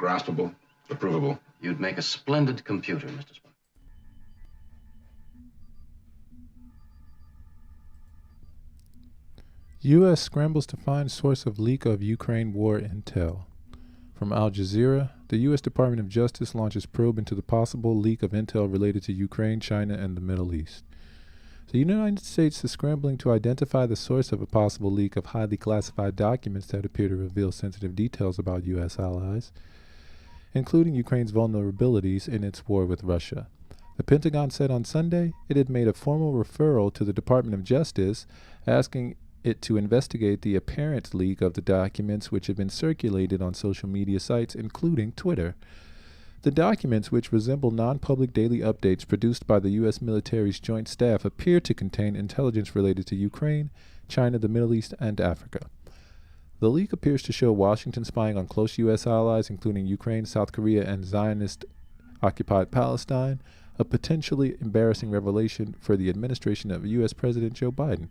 Graspable, approvable. You'd make a splendid computer, Mr. Spock. U.S. scrambles to find source of leak of Ukraine war intel. From Al Jazeera, the U.S. Department of Justice launches probe into the possible leak of intel related to Ukraine, China, and the Middle East. The United States is scrambling to identify the source of a possible leak of highly classified documents that appear to reveal sensitive details about U.S. allies, including Ukraine's vulnerabilities in its war with Russia. The Pentagon said on Sunday it had made a formal referral to the Department of Justice asking it to investigate the apparent leak of the documents which have been circulated on social media sites, including Twitter. The documents, which resemble non-public daily updates produced by the U.S. military's joint staff, appear to contain intelligence related to Ukraine, China, the Middle East, and Africa. The leak appears to show Washington spying on close U.S. allies, including Ukraine, South Korea, and Zionist-occupied Palestine, a potentially embarrassing revelation for the administration of U.S. President Joe Biden.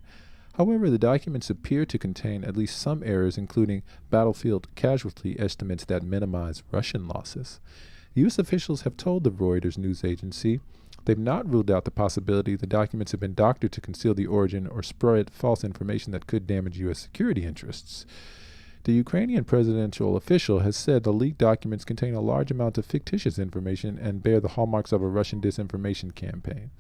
However, the documents appear to contain at least some errors, including battlefield casualty estimates that minimize Russian losses. U.S. officials have told the Reuters news agency they've not ruled out the possibility the documents have been doctored to conceal the origin or spread false information that could damage U.S. security interests. The Ukrainian presidential official has said the leaked documents contain a large amount of fictitious information and bear the hallmarks of a Russian disinformation campaign.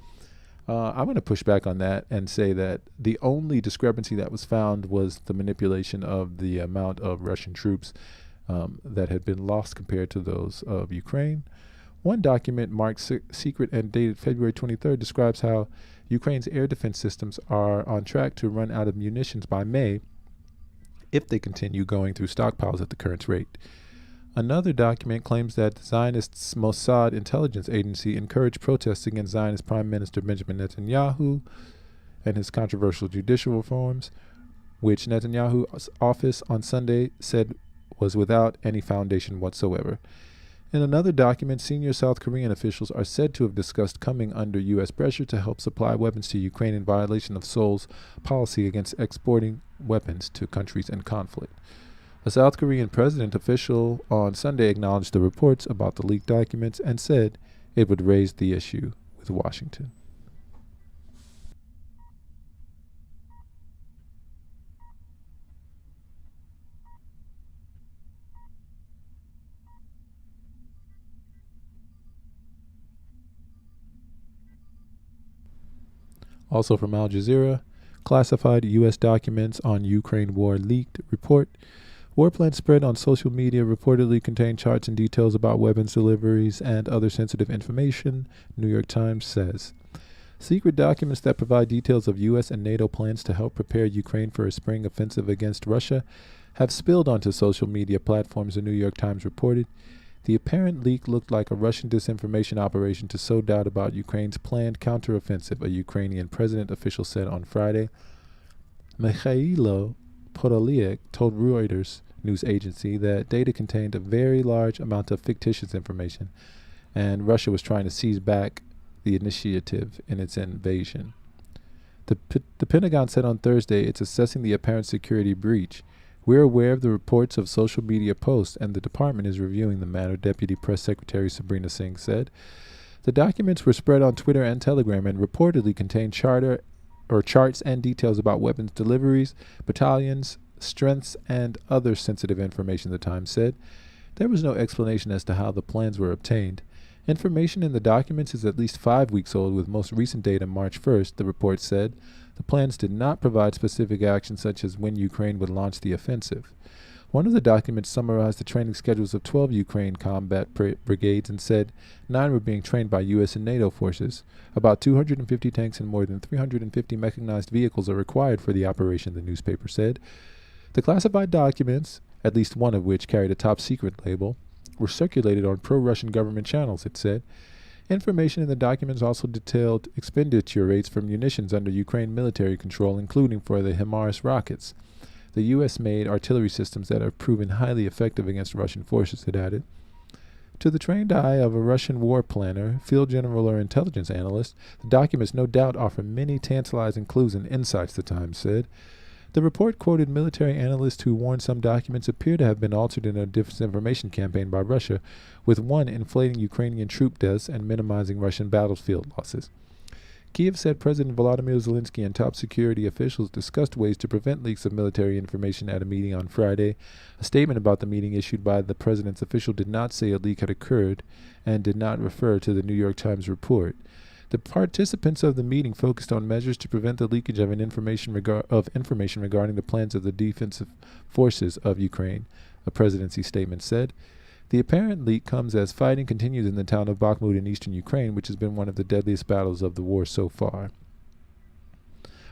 I'm going to push back on that and say that the only discrepancy that was found was the manipulation of the amount of Russian troops that had been lost compared to those of Ukraine. One document marked secret and dated February 23rd describes how Ukraine's air defense systems are on track to run out of munitions by May if they continue going through stockpiles at the current rate. Another document claims that the Zionists' Mossad intelligence agency encouraged protests against Zionist Prime Minister Benjamin Netanyahu and his controversial judicial reforms, which Netanyahu's office on Sunday said was without any foundation whatsoever. In another document, senior South Korean officials are said to have discussed coming under U.S. pressure to help supply weapons to Ukraine in violation of Seoul's policy against exporting weapons to countries in conflict. A South Korean president official on Sunday acknowledged the reports about the leaked documents and said it would raise the issue with Washington. Also from Al Jazeera, classified U.S. documents on Ukraine war leaked report. War plans spread on social media reportedly contain charts and details about weapons deliveries and other sensitive information, New York Times says. Secret documents that provide details of U.S. and NATO plans to help prepare Ukraine for a spring offensive against Russia have spilled onto social media platforms, the New York Times reported. The apparent leak looked like a Russian disinformation operation to sow doubt about Ukraine's planned counteroffensive, a Ukrainian president official said on Friday. Mikhailo Podolyak told Reuters news agency that data contained a very large amount of fictitious information, and Russia was trying to seize back the initiative in its invasion. The Pentagon said on Thursday it's assessing the apparent security breach. We're aware of the reports of social media posts, and the department is reviewing the matter, Deputy Press Secretary Sabrina Singh said. The documents were spread on Twitter and Telegram and reportedly contained charts and details about weapons deliveries, battalions, strengths, and other sensitive information, the Times said. There was no explanation as to how the plans were obtained. Information in the documents is at least 5 weeks old, with most recent data March 1st, the report said. The plans did not provide specific actions such as when Ukraine would launch the offensive. One of the documents summarized the training schedules of 12 Ukraine combat brigades and said 9 were being trained by U.S. and NATO forces. About 250 tanks and more than 350 mechanized vehicles are required for the operation, the newspaper said. The classified documents, at least one of which carried a top secret label, were circulated on pro-Russian government channels, it said. Information in the documents also detailed expenditure rates for munitions under Ukraine military control, including for the HIMARS rockets, the U.S.-made artillery systems that have proven highly effective against Russian forces, it added. To the trained eye of a Russian war planner, field general, or intelligence analyst, the documents no doubt offer many tantalizing clues and insights, the Times said. The report quoted military analysts who warned some documents appear to have been altered in a disinformation campaign by Russia, with one inflating Ukrainian troop deaths and minimizing Russian battlefield losses. Kiev said President Volodymyr Zelensky and top security officials discussed ways to prevent leaks of military information at a meeting on Friday. A statement about the meeting issued by the president's official did not say a leak had occurred and did not refer to the New York Times report. The participants of the meeting focused on measures to prevent the leakage of information regarding the plans of the defensive forces of Ukraine, a presidency statement said. The apparent leak comes as fighting continues in the town of Bakhmut in eastern Ukraine, which has been one of the deadliest battles of the war so far.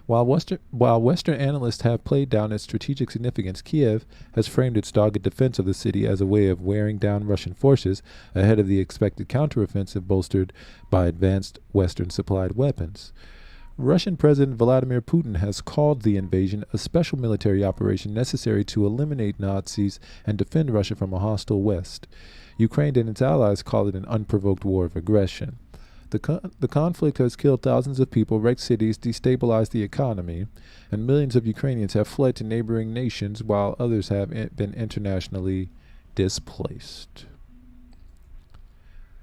While Western analysts have played down its strategic significance, Kiev has framed its dogged defense of the city as a way of wearing down Russian forces ahead of the expected counteroffensive bolstered by advanced Western-supplied weapons. Russian President Vladimir Putin has called the invasion a special military operation necessary to eliminate Nazis and defend Russia from a hostile West. Ukraine and its allies call it an unprovoked war of aggression. The conflict has killed thousands of people, wrecked cities, destabilized the economy, and millions of Ukrainians have fled to neighboring nations while others have been internationally displaced.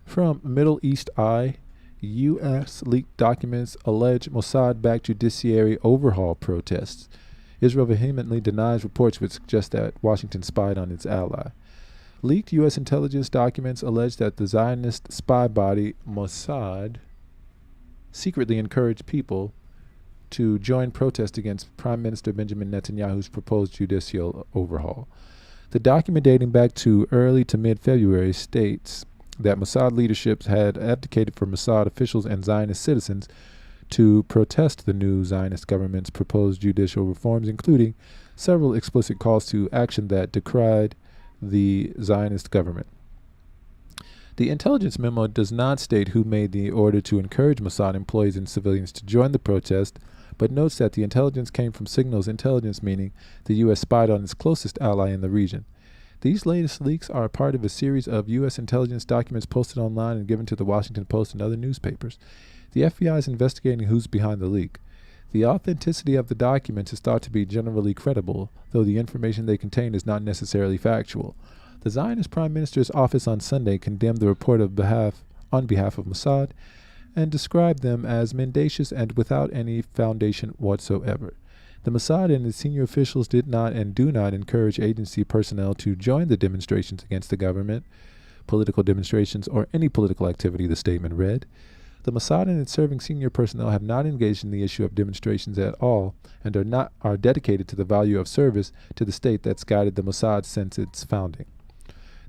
From Middle East Eye, U.S. leaked documents allege Mossad-backed judiciary overhaul protests. Israel vehemently denies reports which suggest that Washington spied on its ally. Leaked U.S. intelligence documents allege that the Zionist spy body Mossad secretly encouraged people to join protests against Prime Minister Benjamin Netanyahu's proposed judicial overhaul. The document dating back to early to mid-February states that Mossad leadership had advocated for Mossad officials and Zionist citizens to protest the new Zionist government's proposed judicial reforms, including several explicit calls to action that decried the Zionist government. The intelligence memo does not state who made the order to encourage Mossad employees and civilians to join the protest, but notes that the intelligence came from signals intelligence, meaning the U.S. spied on its closest ally in the region. These latest leaks are part of a series of U.S. intelligence documents posted online and given to the Washington Post and other newspapers. The FBI is investigating who's behind the leak. The authenticity of the documents is thought to be generally credible, though the information they contain is not necessarily factual. The Zionist Prime Minister's office on Sunday condemned the report on behalf of Mossad and described them as mendacious and without any foundation whatsoever. The Mossad and its senior officials did not and do not encourage agency personnel to join the demonstrations against the government, political demonstrations, or any political activity, the statement read. The Mossad and its serving senior personnel have not engaged in the issue of demonstrations at all and are dedicated to the value of service to the state that's guided the Mossad since its founding.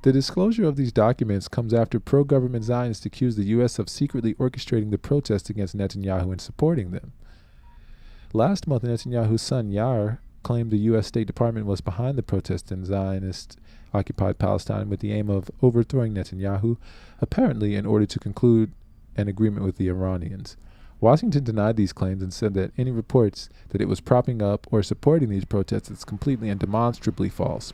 The disclosure of these documents comes after pro-government Zionists accused the U.S. of secretly orchestrating the protests against Netanyahu and supporting them. Last month, Netanyahu's son Yair claimed the U.S. State Department was behind the protests in Zionist-occupied Palestine with the aim of overthrowing Netanyahu, apparently in order to conclude an agreement with the Iranians. Washington denied these claims and said that any reports that it was propping up or supporting these protests is completely and demonstrably false.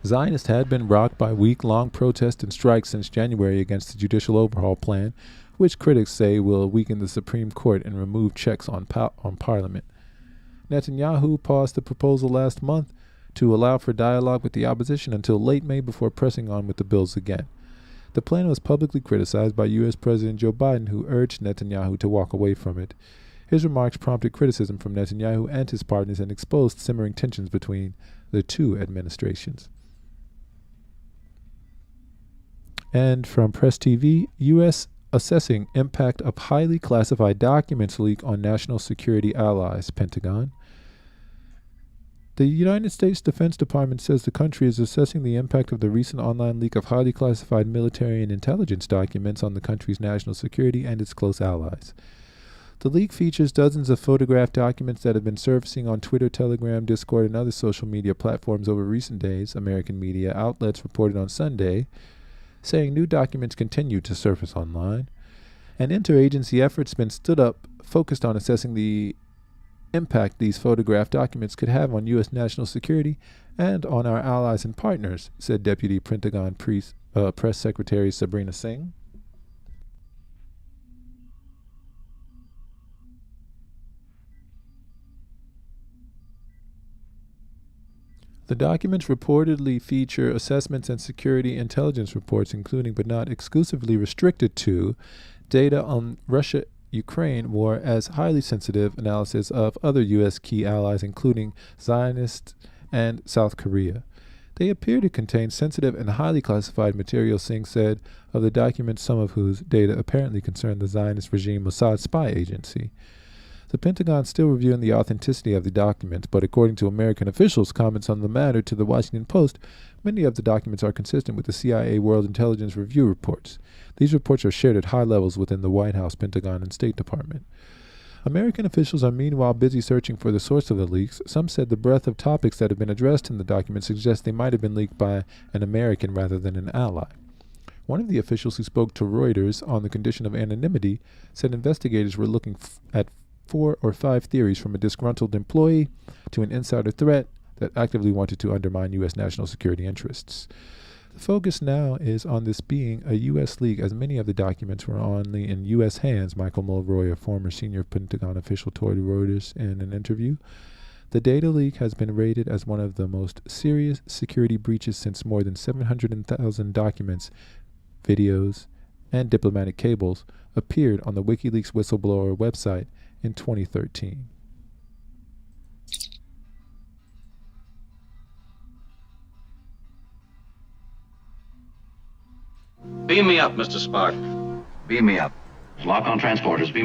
Zionists had been rocked by week-long protests and strikes since January against the judicial overhaul plan, which critics say will weaken the Supreme Court and remove checks on Parliament. Netanyahu paused the proposal last month to allow for dialogue with the opposition until late May before pressing on with the bills again. The plan was publicly criticized by U.S. President Joe Biden, who urged Netanyahu to walk away from it. His remarks prompted criticism from Netanyahu and his partners and exposed simmering tensions between the two administrations. And from Press TV, U.S. assessing impact of highly classified documents leak on national security allies, Pentagon. The United States Defense Department says the country is assessing the impact of the recent online leak of highly classified military and intelligence documents on the country's national security and its close allies. The leak features dozens of photographed documents that have been surfacing on Twitter, Telegram, Discord, and other social media platforms over recent days, American media outlets reported on Sunday, saying new documents continue to surface online. An interagency effort's been stood up focused on assessing the impact these photographed documents could have on U.S. national security and on our allies and partners, said Deputy Pentagon Press Secretary Sabrina Singh. The documents reportedly feature assessments and security intelligence reports, including but not exclusively restricted to data on Russia-Ukraine war as highly sensitive analysis of other U.S. key allies, including Zionists and South Korea. They appear to contain sensitive and highly classified material, Singh said, of the documents, some of whose data apparently concern the Zionist regime Mossad spy agency. The Pentagon is still reviewing the authenticity of the documents, but according to American officials' comments on the matter to the Washington Post, many of the documents are consistent with the CIA World Intelligence Review reports. These reports are shared at high levels within the White House, Pentagon, and State Department. American officials are meanwhile busy searching for the source of the leaks. Some said the breadth of topics that have been addressed in the documents suggests they might have been leaked by an American rather than an ally. One of the officials who spoke to Reuters on the condition of anonymity said investigators were looking at 4 or 5 theories, from a disgruntled employee to an insider threat that actively wanted to undermine U.S. national security interests. The focus now is on this being a U.S. leak, as many of the documents were only in U.S. hands, Michael Mulroy, a former senior Pentagon official, told Reuters in an interview. The data leak has been rated as one of the most serious security breaches since more than 700,000 documents, videos, and diplomatic cables appeared on the WikiLeaks whistleblower website in 2013. Beam me up, Mr. Spark. Beam me up. Lock on transporters. Beam us